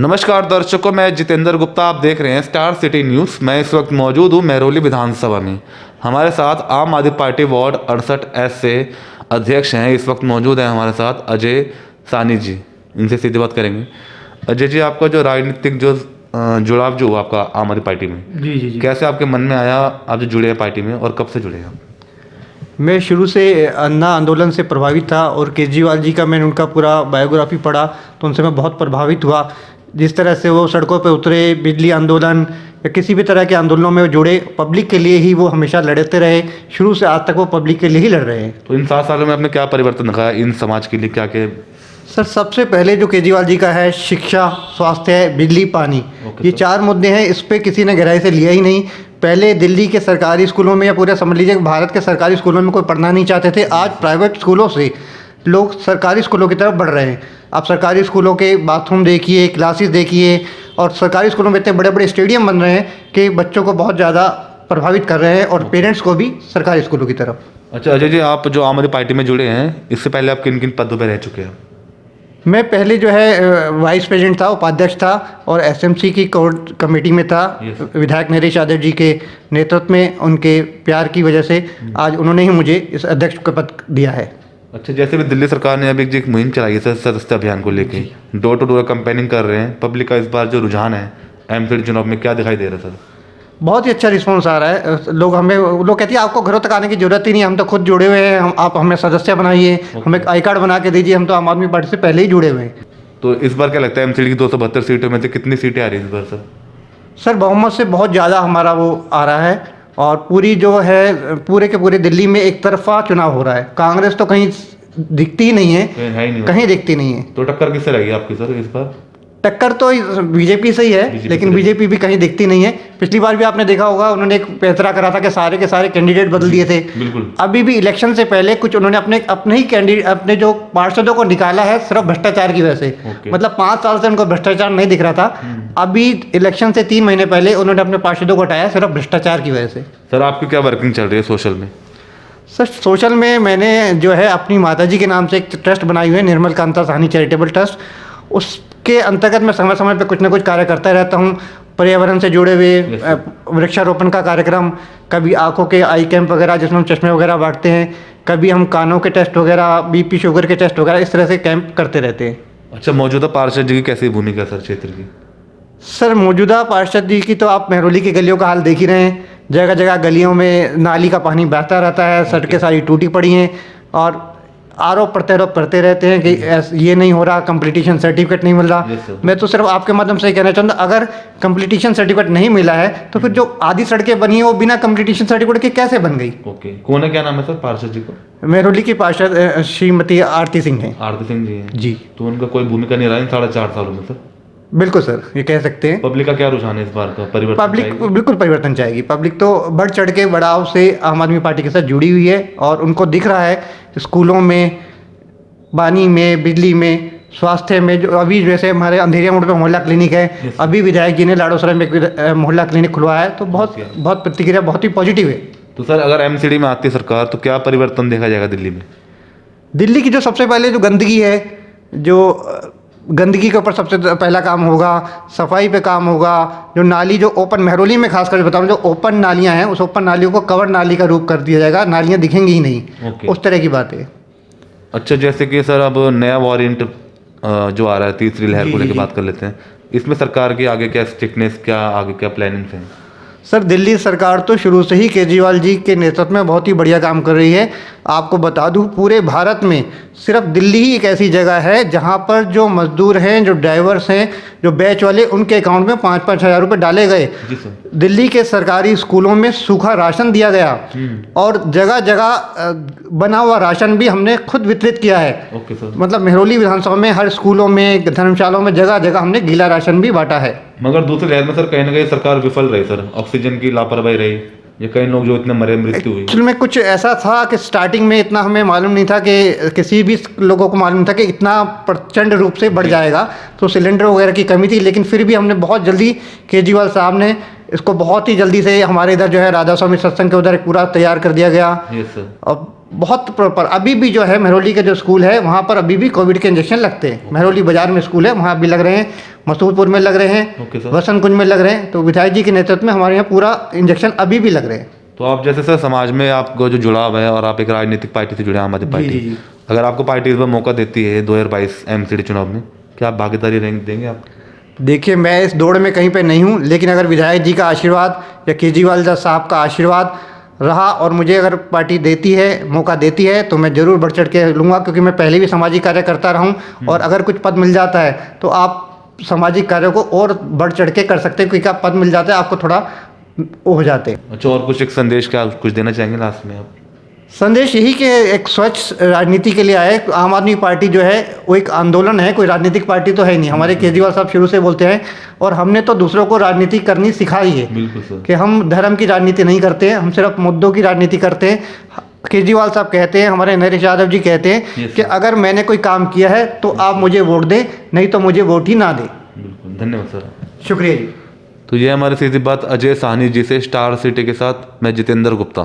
नमस्कार दर्शकों, मैं जितेंद्र गुप्ता। आप देख रहे हैं स्टार सिटी न्यूज़। मैं इस वक्त मौजूद हूं महरौली विधानसभा में। हमारे साथ आम आदमी पार्टी वार्ड 68 से अध्यक्ष हैं, इस वक्त मौजूद हैं हमारे साथ अजय सानी जी। इनसे सीधी बात करेंगे। अजय जी, आपका जो राजनीतिक जुड़ाव जो हुआ आपका आम आदमी पार्टी में, जी, कैसे आपके मन में आया? आप जो जुड़े हैं पार्टी में और कब से जुड़े हैं आप? मैं शुरू से अन्ना आंदोलन से प्रभावित था और केजरीवाल जी का मैंने उनका पूरा बायोग्राफी पढ़ा तो उनसे मैं बहुत प्रभावित हुआ। जिस तरह से वो सड़कों पर उतरे, बिजली आंदोलन या किसी भी तरह के आंदोलनों में वो जुड़े, पब्लिक के लिए ही वो हमेशा लड़ते रहे। शुरू से आज तक वो पब्लिक के लिए ही लड़ रहे हैं। तो इन 7 सालों में आपने क्या परिवर्तन दिखाया इन समाज के लिए? क्या क्या? सर, सबसे पहले जो केजरीवाल जी का है, शिक्षा, स्वास्थ्य, बिजली, पानी, ये 4 मुद्दे हैं। इस पर किसी ने गहराई से लिया ही नहीं। पहले दिल्ली के सरकारी स्कूलों में या पूरे समझ लीजिए भारत के सरकारी स्कूलों में कोई पढ़ना नहीं चाहते थे। आज प्राइवेट स्कूलों से लोग सरकारी स्कूलों की तरफ बढ़ रहे हैं। आप सरकारी स्कूलों के बाथरूम देखिए, क्लासेस देखिए, और सरकारी स्कूलों में इतने बड़े बड़े स्टेडियम बन रहे हैं कि बच्चों को बहुत ज़्यादा प्रभावित कर रहे हैं और पेरेंट्स को भी सरकारी स्कूलों की तरफ। अच्छा अजय जी, आप जो आम आदमी पार्टी में जुड़े हैं, इससे पहले आप किन किन पदों पर रह चुके हैं? मैं पहले जो है वाइस प्रेसिडेंट था, उपाध्यक्ष था और एसएमसी की कोर कमेटी में था। विधायक नरेश यादव जी के नेतृत्व में, उनके प्यार की वजह से आज उन्होंने ही मुझे इस अध्यक्ष का पद दिया है। अच्छा, जैसे भी दिल्ली सरकार ने अभी एक मुहिम चलाई है सदस्यता अभियान को लेके, डोर टू डोर कैंपेनिंग कर रहे हैं, पब्लिक का इस बार जो रुझान है एमपी चुनाव में, क्या दिखाई दे रहा है सर? बहुत ही अच्छा रिस्पॉन्स आ रहा है। लोग कहते हैं आपको घरों तक आने की जरूरत ही नहीं, हम तो खुद जुड़े हुए हैं, आप हमें सदस्य बनाइए, हमें आई कार्ड बना के दीजिए, हम तो आम आदमी पार्टी से पहले ही जुड़े हुए हैं। तो इस बार क्या लगता है एमसीडी की 272 सीटों में से कितनी सीटें आ रही है इस बार सर? सर, बहुमत से बहुत ज़्यादा हमारा वो आ रहा है और पूरी जो है पूरे के पूरे दिल्ली में एक तरफा चुनाव हो रहा है। कांग्रेस तो कहीं दिखती ही नहीं है, कहीं दिखती नहीं है। तो टक्कर किससे रहेगी आपकी सर इस बार? टक्कर तो बीजेपी से ही है, लेकिन बीजेपी भी कहीं दिखती नहीं है। पिछली बार भी आपने देखा होगा, उन्होंने एक फैसला करा था कि सारे के सारे कैंडिडेट बदल दिए थे। बिल्कुल। अभी भी इलेक्शन से पहले कुछ उन्होंने अपने ही कैंडिडेट, अपने जो पार्षदों को निकाला है सिर्फ भ्रष्टाचार की वजह से। मतलब 5 साल से उनको भ्रष्टाचार नहीं दिख रहा था। अभी इलेक्शन से 3 महीने पहले उन्होंने अपने पार्षदों को हटाया सिर्फ भ्रष्टाचार की वजह से। सर, आपकी क्या वर्किंग चल रही है सोशल में? सर, सोशल में मैंने जो है अपनी माताजी के नाम से एक ट्रस्ट बनाई हुई है, निर्मल कांता साहनी चैरिटेबल ट्रस्ट। उसके अंतर्गत मैं समय समय पे कुछ ना कुछ कार्य करता रहता हूँ। पर्यावरण से जुड़े हुए वृक्षारोपण का कार्यक्रम, कभी आंखों के आई कैंप वगैरह जिसमें हम चश्मे वगैरह बांटते हैं, कभी हम कानों के टेस्ट वगैरह, बीपी शुगर के टेस्ट वगैरह, इस तरह से कैंप करते रहते हैं। अच्छा, मौजूदा पार्षद जी की कैसी भूमिका सर क्षेत्र की? सर, मौजूदा पार्षद जी की तो आप महरौली की गलियों का हाल देख ही रहे हैं। जगह जगह गलियों में नाली का पानी बहता रहता है, सड़कें सारी टूटी पड़ी हैं और आरोप प्रत्यारोप करते रहते हैं कि ये नहीं हो रहा, कंप्लीटेशन सर्टिफिकेट नहीं मिल रहा। मैं तो सिर्फ आपके माध्यम से कहना चाहूँगा, अगर कंप्लीटेशन सर्टिफिकेट नहीं मिला है तो फिर जो आधी सड़कें बनी है वो बिना कंप्लीटेशन सर्टिफिकेट के कैसे बन गई? ओके, कौन है, क्या नाम है सर पार्षद जी को? महरौली की पार्षद श्रीमती आरती सिंह है। आरती सिंह जी हैं जी। तो उनका कोई भूमिका नहीं रहा इन 4.5 सालों में सर? बिल्कुल सर, ये कह सकते हैं। पब्लिक का क्या रुझान है इस बार का? परिवर्तन पब्लिक बिल्कुल परिवर्तन चाहेगी। पब्लिक तो बढ़ चढ़ के बढ़ाव से आम आदमी पार्टी के साथ जुड़ी हुई है और उनको दिख रहा है स्कूलों में, पानी में, बिजली में, स्वास्थ्य में। जो अभी जैसे हमारे अंधेरिया मोड़ पे मोहल्ला क्लिनिक है, अभी विधायक जी ने लाड़ोसरा में एक मोहल्ला क्लिनिक खुलवाया है, तो बहुत प्रतिक्रिया बहुत ही पॉजिटिव है। तो सर, अगर एमसीडी में आती है सरकार तो क्या परिवर्तन देखा जाएगा दिल्ली में? दिल्ली की जो सबसे पहले जो गंदगी है, जो गंदगी के ऊपर सबसे पहला काम होगा, सफाई पे काम होगा। जो नाली, जो ओपन महरौली में खासकर बताऊँ, जो ओपन नालियाँ हैं, उस ओपन नालियों को कवर नाली का रूप कर दिया जाएगा, नालियाँ दिखेंगी ही नहीं। उस तरह की बात है। अच्छा, जैसे कि सर अब नया वॉरिएंट जो आ रहा है, तीसरी लहर को लेकर बात कर लेते हैं। इसमें सरकार की आगे क्या स्ट्रिक्टनेस, क्या आगे क्या प्लानिंग है? सर, दिल्ली सरकार तो शुरू से ही केजरीवाल जी के नेतृत्व में बहुत ही बढ़िया काम कर रही है। आपको बता दूं, पूरे भारत में सिर्फ दिल्ली ही एक ऐसी जगह है जहां पर जो मजदूर हैं, जो ड्राइवर्स हैं, जो बैच वाले, उनके अकाउंट में 5-5 हज़ार रुपये डाले गए। दिल्ली के सरकारी स्कूलों में सूखा राशन दिया गया और जगह जगह बना हुआ राशन भी हमने खुद वितरित किया है। मतलब महरौली विधानसभा में हर स्कूलों में, धर्मशालाओं में, जगह जगह हमने गीला राशन भी बांटा है। मगर दूसरी लहर में सर कहीं ना कहीं सरकार विफल रही सर, ऑक्सीजन की लापरवाही रही, ये कई लोग जो इतने मृत्यु हुई। एक्चुअल में कुछ ऐसा था कि स्टार्टिंग में इतना हमें मालूम नहीं था, कि किसी भी लोगों को मालूम था कि इतना प्रचंड रूप से बढ़ जाएगा, तो सिलेंडर वगैरह की कमी थी। लेकिन फिर भी हमने बहुत जल्दी, केजरीवाल साहब ने इसको बहुत ही जल्दी से, हमारे इधर जो है राधा स्वामी सत्संग के उधर पूरा तैयार कर दिया गया। Yes sir. अब बहुत प्रॉपर अभी भी जो है महरौली के जो स्कूल है वहाँ पर अभी भी कोविड के इंजेक्शन लगते हैं। महरौली बाजार में स्कूल है, वहाँ भी लग रहे हैं, मसूदपुर में लग रहे हैं, ओके सर। वसंत कुंज में लग रहे हैं। तो विधायक जी के नेतृत्व में हमारे यहाँ पूरा इंजेक्शन अभी भी लग रहे हैं। तो आप जैसे सर समाज में आपको जो जुड़ाव है और आप एक राजनीतिक पार्टी से जुड़े हैं, आम आदमी पार्टी, जी। अगर आपको पार्टी इस बार मौका देती है 2022 एमसीडी चुनाव में, क्या आप भागीदारी देंगे आप? देखिए, मैं इस दौड़ में कहीं पे नहीं हूँ, लेकिन अगर विधायक जी का आशीर्वाद या केजरीवाल साहब का आशीर्वाद रहा और मुझे अगर पार्टी देती है, मौका देती है, तो मैं ज़रूर बढ़ चढ़ के लूँगा, क्योंकि मैं पहले भी सामाजिक कार्य करता रहा हूँ। और अगर कुछ पद मिल जाता है तो आप सामाजिक कार्यों को और बढ़ चढ़ के कर सकते हैं, क्योंकि आप पद मिल जाता है आपको थोड़ा वो हो जाते हैं। अच्छा, और कुछ एक संदेश क्या कुछ देना चाहेंगे लास्ट में आप? संदेश यही कि एक स्वच्छ राजनीति के लिए आए। आम आदमी पार्टी जो है वो एक आंदोलन है, कोई राजनीतिक पार्टी तो है नहीं। हमारे केजरीवाल साहब शुरू से बोलते हैं, और हमने तो दूसरों को राजनीति करनी सिखाई है। बिल्कुल सर। कि हम धर्म की राजनीति नहीं करते हैं, हम सिर्फ मुद्दों की राजनीति करते हैं। केजरीवाल साहब कहते हैं, हमारे नरेश यादव जी कहते हैं कि अगर मैंने कोई काम किया है तो आप मुझे वोट दें, नहीं तो मुझे वोट ही ना दें। बिल्कुल, धन्यवाद सर। शुक्रिया जी। तो ये हमारी सीधी बात अजय साहनी जी से, स्टार सिटी के साथ मैं जितेंद्र गुप्ता।